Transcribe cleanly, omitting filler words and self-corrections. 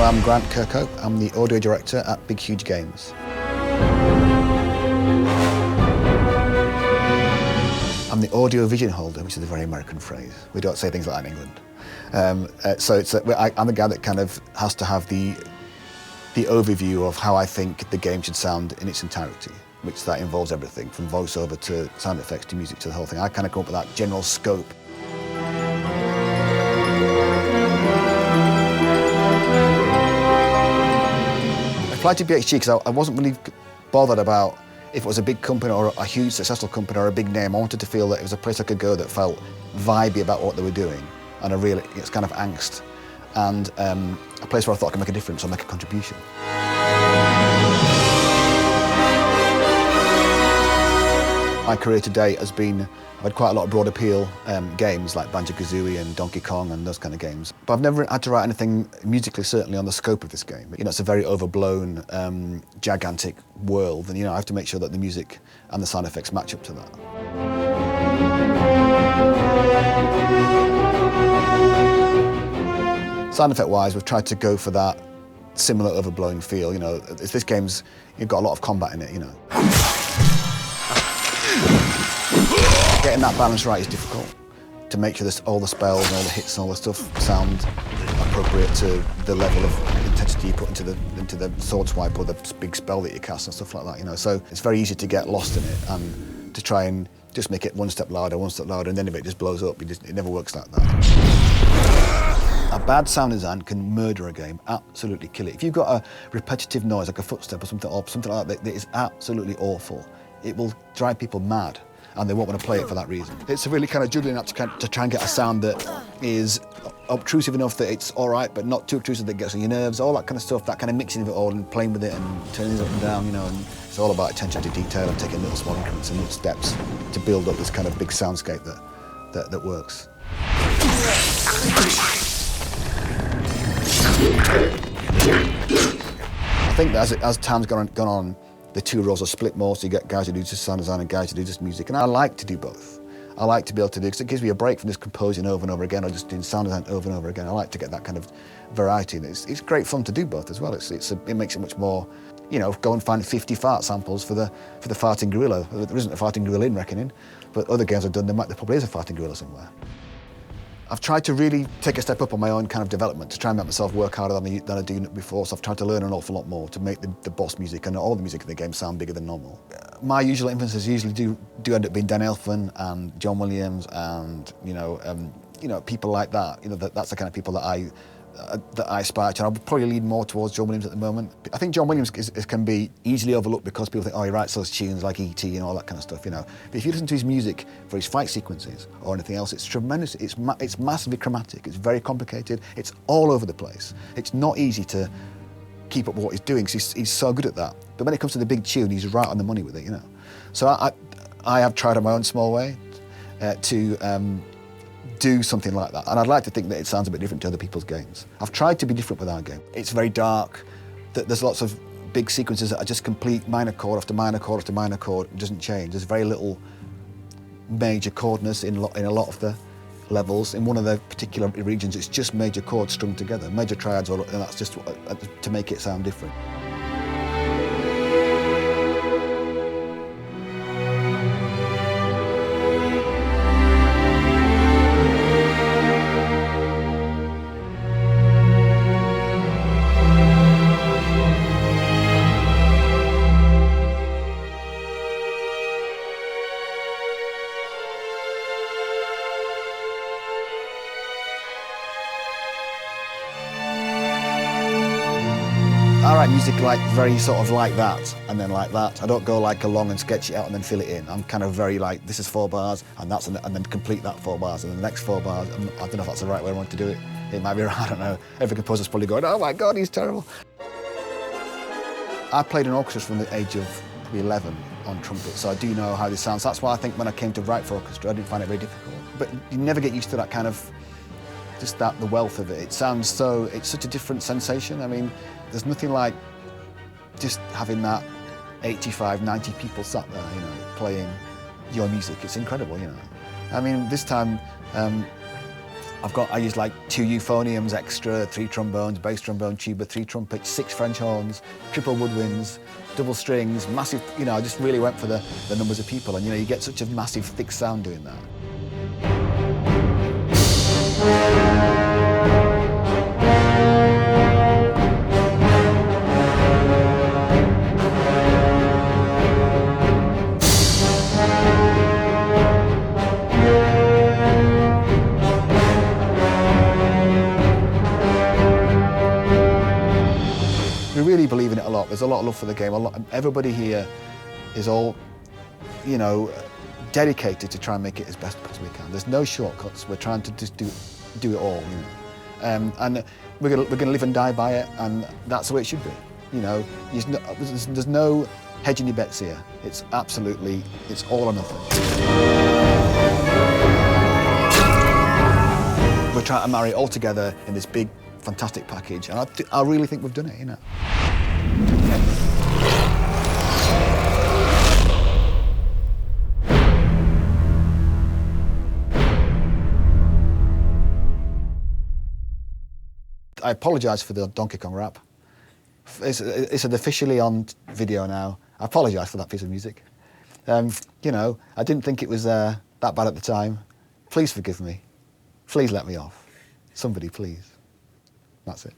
I'm Grant Kirkhope. I'm the audio director at Big Huge Games. I'm the audio vision holder, which is a very American phrase. We don't say things like that in England. I'm the guy that kind of has to have the overview of how I think the game should sound in its entirety, which that involves everything from voiceover to sound effects to music to the whole thing. I kind of come up with that general scope. I applied to BHG because I wasn't really bothered about if it was a big company or a huge successful company or a big name. I wanted to feel that it was a place I could go that felt vibey about what they were doing and it's kind of angst, and a place where I thought I could make a difference or make a contribution. My career to date has been, I've had quite a lot of broad appeal games like Banjo-Kazooie and Donkey Kong and those kind of games. But I've never had to write anything musically, certainly on the scope of this game. You know, it's a very overblown, gigantic world, and I have to make sure that the music and the sound effects match up to that. Sound effect-wise, we've tried to go for that similar overblown feel. This game's, you've got a lot of combat in it, Getting that balance right is difficult, to make sure that all the spells and all the hits and all the stuff sound appropriate to the level of intensity you put into the sword swipe or the big spell that you cast and stuff like that, So it's very easy to get lost in it and to try and just make it one step louder, and then if it just blows up, it never works like that. A bad sound design can murder a game, absolutely kill it. If you've got a repetitive noise, like a footstep or something like that, that is absolutely awful, it will drive people mad, and they won't want to play it for that reason. It's a really kind of juggling act to try and get a sound that is obtrusive enough that it's all right, but not too obtrusive that gets on your nerves, all that kind of stuff, that kind of mixing of it all and playing with it and turning it up and down, and it's all about attention to detail and taking little small increments and little steps to build up this kind of big soundscape that works. I think that as time's gone on, the two roles are split more, so you get guys who do just sound design and guys who do just music, and I like to do both. I like to be able to do, because it gives me a break from just composing over and over again or just doing sound design over and over again. I like to get that kind of variety. It's great fun to do both as well. It makes it much more, go and find 50 fart samples for the farting gorilla. There isn't a farting gorilla in Reckoning, but other games I've done, there probably is a farting gorilla somewhere. I've tried to really take a step up on my own kind of development to try and make myself work harder than I do before, so I've tried to learn an awful lot more to make the boss music and all the music in the game sound bigger than normal. My usual influences usually do end up being Dan Elfman and John Williams and, people like that. That's the kind of people that I aspire to, and I'll probably lean more towards John Williams at the moment. I think John Williams can be easily overlooked because people think, oh, he writes those tunes like E.T. and all that kind of stuff, But if you listen to his music for his fight sequences or anything else, it's tremendous. It's massively chromatic. It's very complicated. It's all over the place. It's not easy to keep up with what he's doing because he's so good at that. But when it comes to the big tune, he's right on the money with it, So I have tried in my own small way to do something like that, and I'd like to think that it sounds a bit different to other people's games. I've tried to be different with our game. It's very dark, there's lots of big sequences that are just complete minor chord after minor chord after minor chord. It doesn't change. There's very little major chordness in a lot of the levels. In one of the particular regions, it's just major chords strung together, major triads, and that's just to make it sound different. I write music very sort of like that, and then like that. I don't go along and sketch it out and then fill it in. I'm kind of very this is 4 bars, and then complete that 4 bars, and then the next 4 bars. I don't know if that's the right way I want to do it. It might be right, I don't know. Every composer's probably going, oh my God, he's terrible. I played in orchestras from the age of probably 11 on trumpet, so I do know how this sounds. That's why I think when I came to write for orchestra, I didn't find it very difficult. But you never get used to that kind of, the wealth of it. It's such a different sensation. I mean, there's nothing like just having that 85, 90 people sat there, playing your music. It's incredible, I mean, this time, I use like 2 euphoniums extra, 3 trombones, bass trombone, tuba, 3 trumpets, 6 French horns, triple woodwinds, double strings, massive, you know, I just really went for the numbers of people, and you know, you get such a massive, thick sound doing that. We really believe in it a lot. There's a lot of love for the game. Everybody here is all, you know, dedicated to try and make it as best as we can. There's no shortcuts. We're trying to just do it all, you know. And we're gonna live and die by it, and that's the way it should be. You know, there's no hedging your bets here. It's absolutely, it's all or nothing. We're trying to marry it all together in this big, fantastic package, and I really think we've done it, you know. I apologise for the Donkey Kong rap. It's officially on video now. I apologise for that piece of music. You know, I didn't think it was that bad at the time. Please forgive me. Please let me off. Somebody, please. That's it.